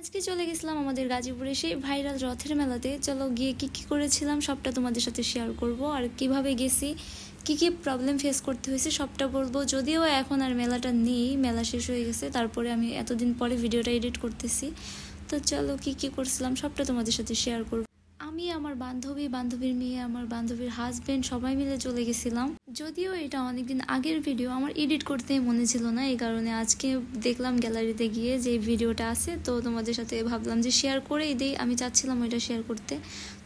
আজকে চলে গেছিলাম আমাদের গাজীপুরে সেই ভাইরাল রথের মেলাতে। চলো গিয়ে কি কি করেছিলাম সবটা তোমাদের সাথে শেয়ার করব, আর কিভাবে গেছি, কি কি প্রবলেম ফেস করতে হয়েছে সবটা বলবো। যদিও এখন আর মেলাটা নেই, মেলা শেষ হয়ে গেছে, তারপরে আমি এতদিন পরে ভিডিওটা এডিট করতেছি। তো চলো কি কি করছিলাম সবটা তোমাদের সাথে শেয়ার করব। আমি, আমার বান্ধবী, বান্ধবীর মেয়ে, আমার বান্ধবীর হাজবেন্ড সবাই মিলে চলে গেছিলাম। যদিও এটা অনেকদিন আগের ভিডিও, আমার এডিট করতে মনে ছিল না, এই কারণে আজকে দেখলাম গ্যালারিতে গিয়ে যে ভিডিওটা আছে, তো তোমাদের সাথে ভাবলাম যে শেয়ার করেই দিই। আমি চাচ্ছিলাম ওইটা শেয়ার করতে,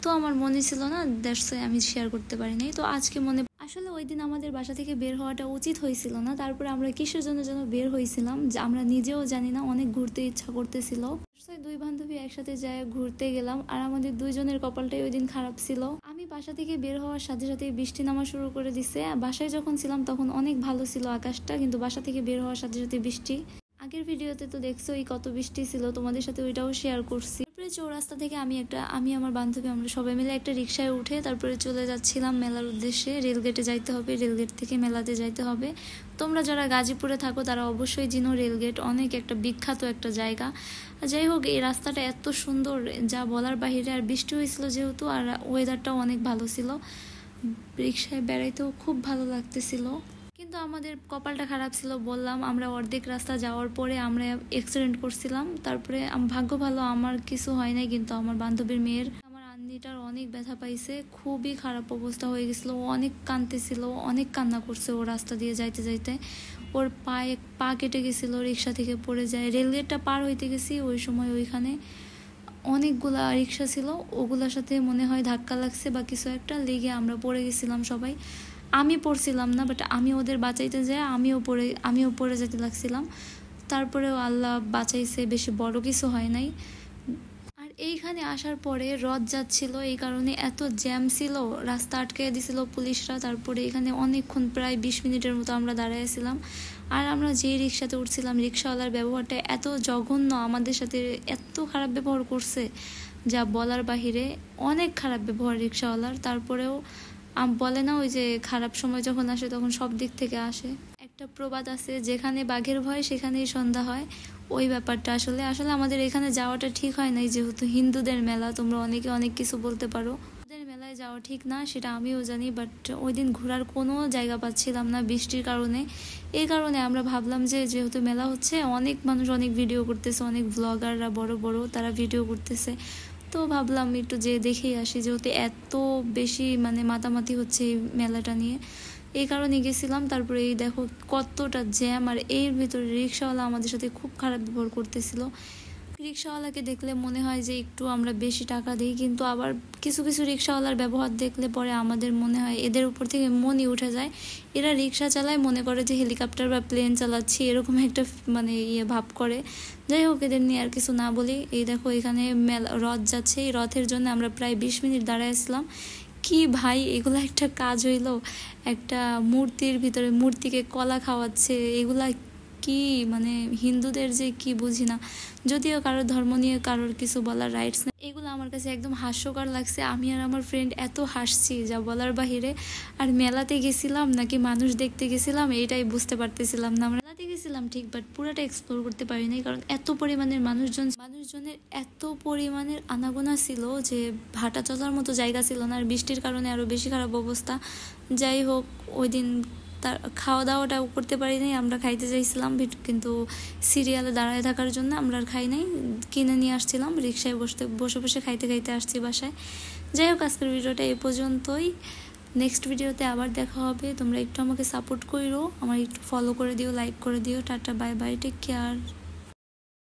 তো আমার মনে ছিল না, দ্যাটস ওয়াই আমি শেয়ার করতে পারি নাই। তো আজকে মনে, আসলে ওই দিন আমাদের বাসা থেকে বের হওয়াটা উচিত হয়েছিল না। তারপরে আমরা কিসের জন্য যেন বের হয়েছিলাম যে আমরা নিজেও জানি না, অনেক ঘুরতে ইচ্ছা করতেছিল। দুই বান্ধবী একসাথে যায় ঘুরতে গেলাম, আর আমাদের দুইজনের কপালটাই ওই দিন খারাপ ছিল। আমি বাসা থেকে বের হওয়ার সাথে সাথে বৃষ্টি নামা শুরু করে দিছে। বাসায় যখন ছিলাম তখন অনেক ভালো ছিল আকাশটা, কিন্তু বাসা থেকে বের হওয়ার সাথে সাথে বৃষ্টি। আগের ভিডিওতে তো দেখছোই কত বৃষ্টি ছিল, তোমাদের সাথে ওইটাও শেয়ার করছি। তারপরে চৌরাস্তা থেকে আমি আমার বান্ধবী আমরা সবাই মিলে একটা রিক্সায় উঠে তারপরে চলে যাচ্ছিলাম মেলার উদ্দেশ্যে। রেলগেটে যাইতে হবে, রেলগেট থেকে মেলাতে যাইতে হবে। তোমরা যারা গাজীপুরে থাকো তারা অবশ্যই চিনো রেলগেট, অনেক একটা বিখ্যাত একটা জায়গা। যাই হোক, এই রাস্তাটা এত সুন্দর যা বলার বাহিরে। আর বৃষ্টি হয়েছিল যেহেতু, আর ওয়েদারটাও অনেক ভালো ছিল, রিক্সায় বেড়াইতেও খুব ভালো লাগতেছিল। কিন্তু আমাদের কপালটা খারাপ ছিল, বললাম আমরা অর্ধেক রাস্তা যাওয়ার পরে আমরা অ্যাক্সিডেন্ট করছিলাম। তারপরে ভাগ্য ভালো আমার কিছু হয় নাই, কিন্তু আমার বান্ধবীর মেয়ের, আমার আন্নিটার অনেক ব্যথা পাইছে, খুবই খারাপ অবস্থা হয়ে গেছিলো। ও অনেক কাঁদতেছিল, অনেক কান্না করছে ও রাস্তা দিয়ে যাইতে যাইতে। ওর পা কেটে গেছিল, রিক্সা থেকে পড়ে যায়। রেলগেটটা পার হইতে গেছি ওই সময়, ওইখানে অনেকগুলা রিক্সা ছিল, ওগুলার সাথে মনে হয় ধাক্কা লাগছে বা কিছু একটা লেগে আমরা পড়ে গেছিলাম সবাই। আমি পড়ছিলাম না, বাট আমি ওদের বাঁচাইতে যাই আমিও পড়ে যেতে লাগছিলাম। তারপরেও আল্লাহ বাঁচাইছে, বেশি বড় কিছু হয় নাই। আর এইখানে আসার পরে রথ যাচ্ছিল, এই কারণে এত জ্যাম ছিল, রাস্তা আটকে দিছিল পুলিশরা। তারপরে এখানে অনেকক্ষণ, প্রায় 20 মিনিটের মতো আমরা দাঁড়াইছিলাম। আর আমরা যেই রিক্সাতে উঠছিলাম, রিক্সাওয়ালার ব্যবহারটা এত জঘন্য, আমাদের সাথে এত খারাপ ব্যবহার করছে যা বলার বাহিরে। অনেক খারাপ ব্যবহার রিক্সাওয়ালার। তারপরেও বলে না, ওই যে খারাপ সময় যখন আসে তখন সব দিক থেকে আসে। একটা প্রবাদ আছে, যেখানে বাঘের ভয় সেখানেই সন্ধ্যা হয়। ওই ব্যাপারটা আসলে আমাদের এখানে যাওয়াটা ঠিক হয় নাই, যেহেতু হিন্দুদের মেলা। তোমরা অনেকে অনেক কিছু বলতে পারো, হিন্দুদের মেলায় যাওয়া ঠিক না, সেটা আমিও জানি। বাট ওই দিন ঘোরার কোনো জায়গা পাচ্ছিলাম না বৃষ্টির কারণে। এই কারণে আমরা ভাবলাম যে যেহেতু মেলা হচ্ছে, অনেক মানুষ অনেক ভিডিও করতেছে, অনেক ব্লগাররা বড় বড় তারা ভিডিও করতেছে, তো ভাবলাম একটু যে দেখেই আসি, যেহেতু এত বেশি মাতামাতি হচ্ছে এই মেলাটা নিয়ে, এই কারণে গেছিলাম। তারপরে এই দেখো কতটা জ্যাম, আর এর ভিতরে রিক্সাওয়ালা আমাদের সাথে খুব খারাপ ব্যবহার করতেছিল। রিক্সাওয়ালাকে দেখলে মনে হয় যে একটু আমরা বেশি টাকা দিই, কিন্তু আবার কিছু কিছু রিক্সাওয়ালার ব্যবহার দেখলে পরে আমাদের মনে হয় এদের উপর থেকে মনই উঠে যায়। এরা রিক্সা চালায় মনে করে যে হেলিকপ্টার বা প্লেন চালাচ্ছি, এরকম একটা ভাব করে। যাই হোক, এদের নিয়ে আর কিছু না বলি। এই দেখো এখানে রথ যাচ্ছে, এই রথের জন্য আমরা প্রায় 20 মিনিট দাঁড়াইছিলাম। কি ভাই, এগুলা একটা কাজ হইলো? একটা মূর্তির ভিতরে মূর্তিকে কলা খাওয়াচ্ছে, এগুলা কি হিন্দুদের যে কি বুঝি না। যদিও কারোর ধর্ম নিয়ে কারোর কিছু বলার রাইটস নেই, এগুলো আমার কাছে একদম হাস্যকর লাগছে। আমি আর আমার ফ্রেন্ড এত হাসছি যা বলার বাহিরে। আর মেলাতে গেছিলাম নাকি মানুষ দেখতে গেছিলাম এটাই বুঝতে পারতেছিলাম না। আমরা মেলাতে গেছিলাম ঠিক, বাট পুরোটা এক্সপ্লোর করতে পারি নাই, কারণ এত পরিমাণের মানুষজনের এত পরিমাণের আনাগোনা ছিল যে হাঁটা চলার মতো জায়গা ছিল না। আর বৃষ্টির কারণে আরো বেশি খারাপ অবস্থা। যাই হোক, ওই দিন তার খাওয়া দাওয়াটাও করতে পারি নাই। আমরা খাইতে চাইছিলাম, কিন্তু সিরিয়ালে দাঁড়ায় থাকার জন্য আমরা আর খাই নাই, কিনে নিয়ে আসছিলাম, রিক্সায় বসে বসে খাইতে খাইতে আসছি বাসায়। যাই হোক, আজকের ভিডিওটা এই পর্যন্তই। নেক্সট ভিডিওতে আবার দেখা হবে। তোমরা একটু আমাকে সাপোর্ট করো, আমার একটু ফলো করে দিও, লাইক করে দিও। Tata, bye bye, take care.